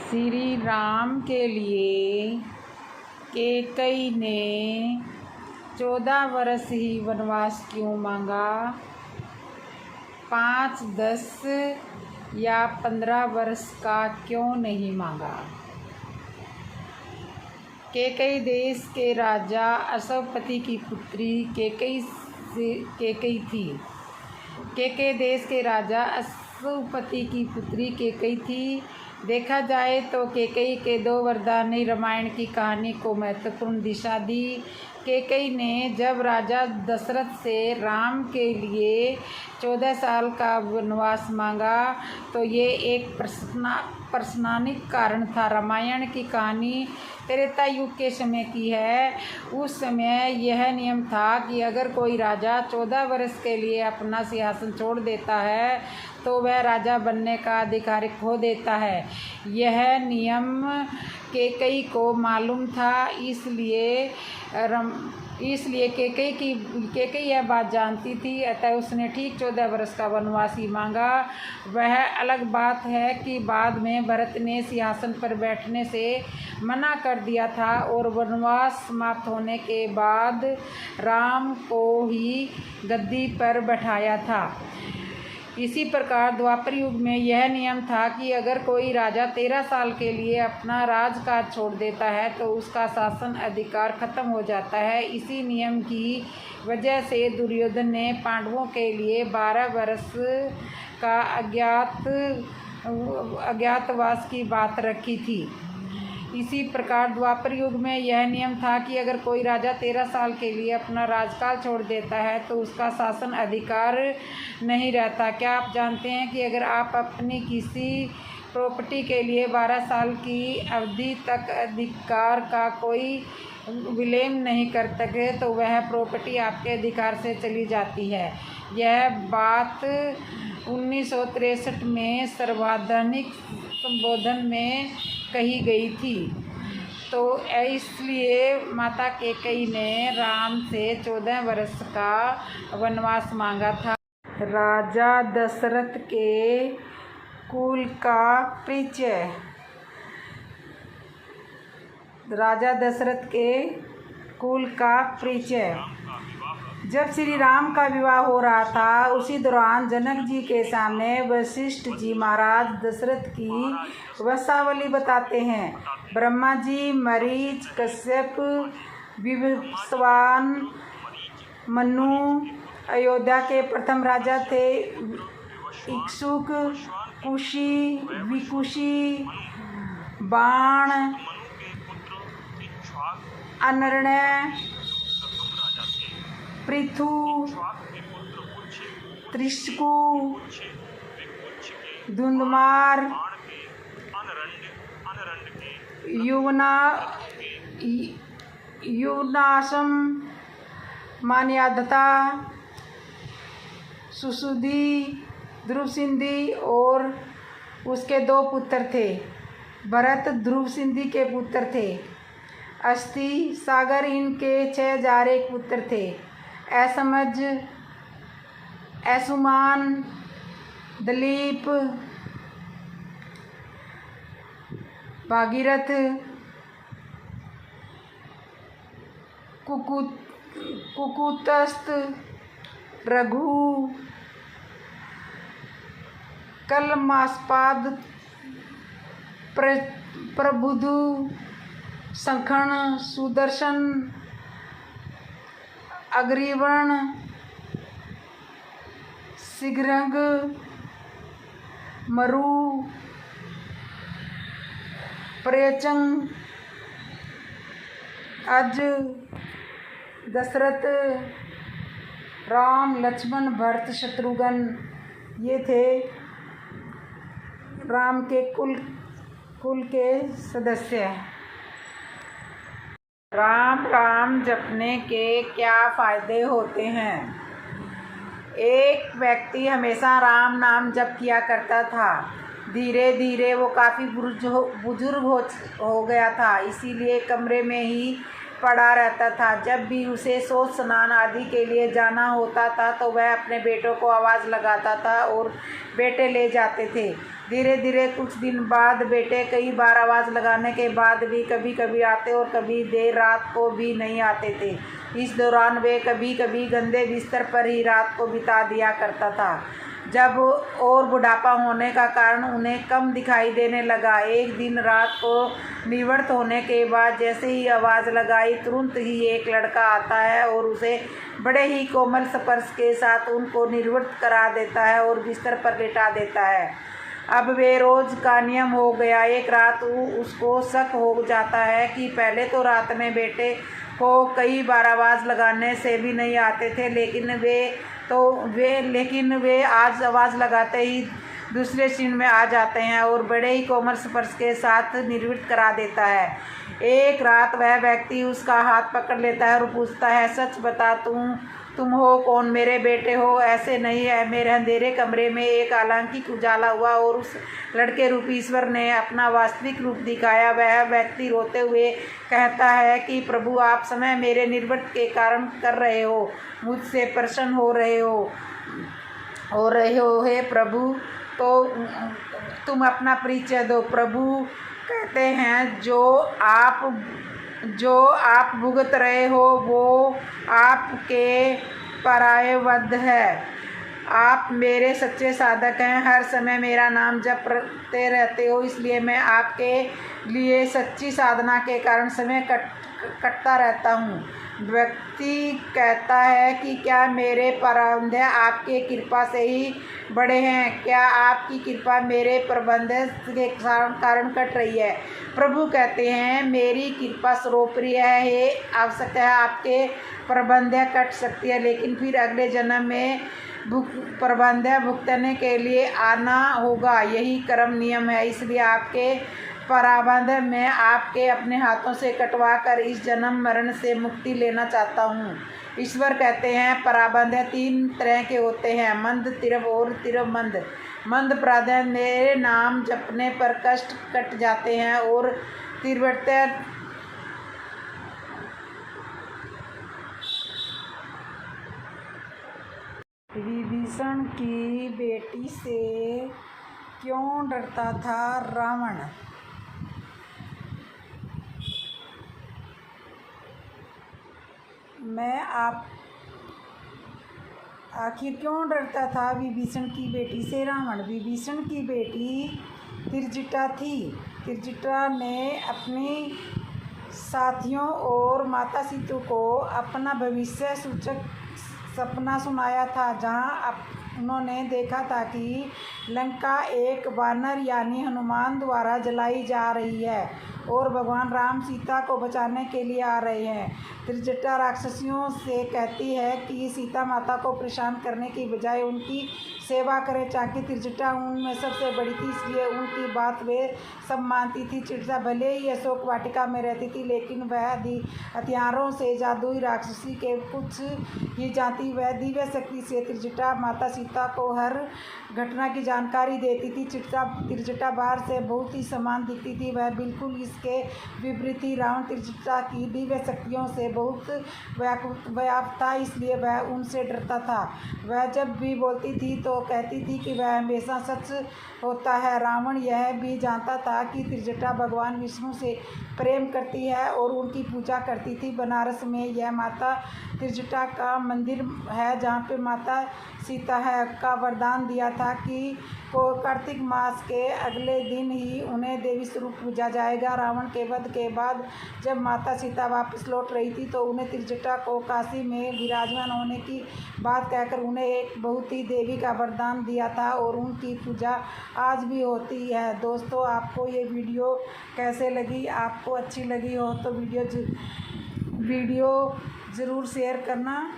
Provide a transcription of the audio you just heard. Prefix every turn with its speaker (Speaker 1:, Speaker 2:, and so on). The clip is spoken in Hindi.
Speaker 1: श्री राम के लिए कैकेयी ने 14 वर्ष ही वनवास क्यों मांगा? 5, 10 या 15 वर्ष का क्यों नहीं मांगा? कैकेयी देश के राजा अश्वपति की पुत्री कैकेयी थी। कैकेयी देश के राजा अश्वपति की पुत्री कैकेयी थी। देखा जाए तो कैकेयी के 2 वरदान ने रामायण की कहानी को महत्वपूर्ण दिशा दी। कैकेयी ने जब राजा दशरथ से राम के लिए 14 साल का वनवास मांगा तो ये एक प्रश्नानिक कारण था। रामायण की कहानी त्रेता युग के समय की है। उस समय यह नियम था कि अगर कोई राजा 14 वर्ष के लिए अपना सिंहासन छोड़ देता है तो वह राजा बनने का अधिकार खो देता है। यह नियम कैकेयी को मालूम था, इसलिए कैकेयी यह बात जानती थी, अतः उसने ठीक 14 वर्ष का वनवास ही मांगा। वह अलग बात है कि बाद में भरत ने सिंहासन पर बैठने से मना कर दिया था और वनवास समाप्त होने के बाद राम को ही गद्दी पर बैठाया था। इसी प्रकार द्वापर युग में यह नियम था कि अगर कोई राजा 13 साल के लिए अपना राजकाज छोड़ देता है तो उसका शासन अधिकार खत्म हो जाता है। इसी नियम की वजह से दुर्योधन ने पांडवों के लिए 12 वर्ष का अज्ञातवास की बात रखी थी। इसी प्रकार द्वापर युग में यह नियम था कि अगर कोई राजा 13 साल के लिए अपना राजकाल छोड़ देता है तो उसका शासन अधिकार नहीं रहता। क्या आप जानते हैं कि अगर आप अपनी किसी प्रॉपर्टी के लिए 12 साल की अवधि तक अधिकार का कोई विलेम नहीं कर सके तो वह प्रॉपर्टी आपके अधिकार से चली जाती है। यह बात 1963 में सर्वसाधारण संबोधन में कही गई थी। तो इसलिए माता कैकेयी ने राम से 14 वर्ष का वनवास मांगा था। राजा दशरथ के कुल का परिचय। राजा दशरथ के कुल का परिचय। जब श्री राम का विवाह हो रहा था उसी दौरान जनक जी के सामने वशिष्ठ जी महाराज दशरथ की वंशावली बताते हैं। ब्रह्मा जी, मरीच, कश्यप, विवस्वान, मनु अयोध्या के प्रथम राजा थे। इक्ष्वाकु, कुशी, विकुशी, बाण, अनर्ण्य, पृथु, त्रिशकु, धुंधमार, युवनाशम, मान्यधता, सुशुद्धि, ध्रुवसिंधि और उसके 2 पुत्र थे। भरत ध्रुवसिंधि के पुत्र थे। अस्थि, सागर इनके 6001 पुत्र थे। असमज, असुमान, दलीप, भागीरथ, कुकुतस्थ, रघु, कलमास्पाद, प्रबुधु, संखण, सुदर्शन, अग्रीवण, शीघ्रंग, मरु, प्रयचंग, अज, दशरथ, राम, लक्ष्मण, भरत, शत्रुघ्न ये थे राम के कुल के सदस्य। राम राम जपने के क्या फायदे होते हैं? एक व्यक्ति हमेशा राम नाम जप किया करता था। धीरे धीरे वो काफ़ी बुजुर्ग हो गया था, इसीलिए कमरे में ही पड़ा रहता था। जब भी उसे शौच स्नान आदि के लिए जाना होता था तो वह अपने बेटों को आवाज़ लगाता था और बेटे ले जाते थे। धीरे धीरे कुछ दिन बाद बेटे कई बार आवाज़ लगाने के बाद भी कभी कभी आते और कभी देर रात को भी नहीं आते थे। इस दौरान वे कभी कभी गंदे बिस्तर पर ही रात को बिता दिया करता था। जब और बुढ़ापा होने का कारण उन्हें कम दिखाई देने लगा। एक दिन रात को निवृत्त होने के बाद जैसे ही आवाज़ लगाई तुरंत ही एक लड़का आता है और उसे बड़े ही कोमल स्पर्श के साथ उनको निवृत्त करा देता है और बिस्तर पर लेटा देता है। अब वे रोज़ का नियम हो गया। एक रात उसको शक हो जाता है कि पहले तो रात में बेटे को कई बार आवाज़ लगाने से भी नहीं आते थे, लेकिन वे आज आवाज़ लगाते ही दूसरे क्षण में आ जाते हैं और बड़े ही कोमल स्पर्श के साथ निवृत्त करा देता है। एक रात वह व्यक्ति उसका हाथ पकड़ लेता है और पूछता है, सच बता, तुम हो कौन? मेरे बेटे हो? ऐसे नहीं है। मेरे अंधेरे कमरे में एक अलौकिक उजाला हुआ और उस लड़के रूपी ईश्वर ने अपना वास्तविक रूप दिखाया। वह व्यक्ति रोते हुए कहता है कि प्रभु, आप समय मेरे निर्वृत्त के कारण कर रहे हो, मुझसे प्रसन्न हो रहे हो हे प्रभु, तो तुम अपना परिचय दो। प्रभु कहते हैं, जो आप भुगत रहे हो वो आपके प्रायवध है। आप मेरे सच्चे साधक हैं, हर समय मेरा नाम जपते रहते हो, इसलिए मैं आपके लिए सच्ची साधना के कारण समय कटता रहता हूँ। व्यक्ति कहता है कि क्या मेरे प्रबंध आपके कृपा से ही बड़े हैं? क्या आपकी कृपा मेरे प्रबंध के कारण कट रही है? प्रभु कहते हैं, मेरी कृपा सर्वोपरि है। आवश्यक है आपके प्रबंध कट सकती है, लेकिन फिर अगले जन्म में प्रबंध भुगतने के लिए आना होगा। यही कर्म नियम है। इसलिए आपके प्रारब्ध में आपके अपने हाथों से कटवा कर इस जन्म मरण से मुक्ति लेना चाहता हूँ। ईश्वर कहते हैं, प्रारब्ध 3 तरह के होते हैं, मंद, तीव्र और तीव्र मंद। मंद प्रारब्ध मेरे नाम जपने पर कष्ट कट जाते हैं और तीव्रता विभीषण की बेटी से क्यों डरता था रावण? आखिर क्यों डरता था विभीषण की बेटी से रावण? विभीषण की बेटी त्रिजटा थी। त्रिजटा ने अपनी साथियों और माता सीता को अपना भविष्य सूचक सपना सुनाया था, जहां उन्होंने देखा था कि लंका एक वानर यानी हनुमान द्वारा जलाई जा रही है और भगवान राम सीता को बचाने के लिए आ रहे हैं। त्रिजटा राक्षसियों से कहती है कि सीता माता को परेशान करने की बजाय उनकी सेवा करें। चाकी त्रिजटा उनमें सबसे बड़ी थी, इसलिए उनकी बात वे सब मानती थी। त्रिजटा भले ही अशोक वाटिका में रहती थी, लेकिन वह हथियारों से जादुई राक्षसी के कुछ ही जानती। वह दिव्य शक्ति से त्रिजटा माता सीता को हर घटना की जानकारी देती थी। त्रिजटा बाहर से बहुत ही समान दिखती थी, वह बिल्कुल इसके विपरीत थी। रावण त्रिजटा की दिव्य शक्तियों से बहुत व्याकुल था, इसलिए वह उनसे डरता था। वह जब भी बोलती थी तो कहती थी कि वह हमेशा सच होता है। रावण यह भी जानता था कि त्रिजटा भगवान विष्णु से प्रेम करती है और उनकी पूजा करती थी। बनारस में यह माता त्रिजटा का मंदिर है, जहाँ पे माता सीता है का वरदान दिया था कि कार्तिक मास के अगले दिन ही उन्हें देवी स्वरूप पूजा जाएगा। रावण के वध के बाद जब माता सीता वापस लौट रही थी तो उन्हें त्रिजटा को काशी में विराजमान होने की बात कहकर उन्हें एक बहुत ही देवी का वरदान दिया था और उनकी पूजा आज भी होती है। दोस्तों, आपको ये वीडियो कैसे लगी? आपको अच्छी लगी हो तो वीडियो ज़रूर शेयर करना।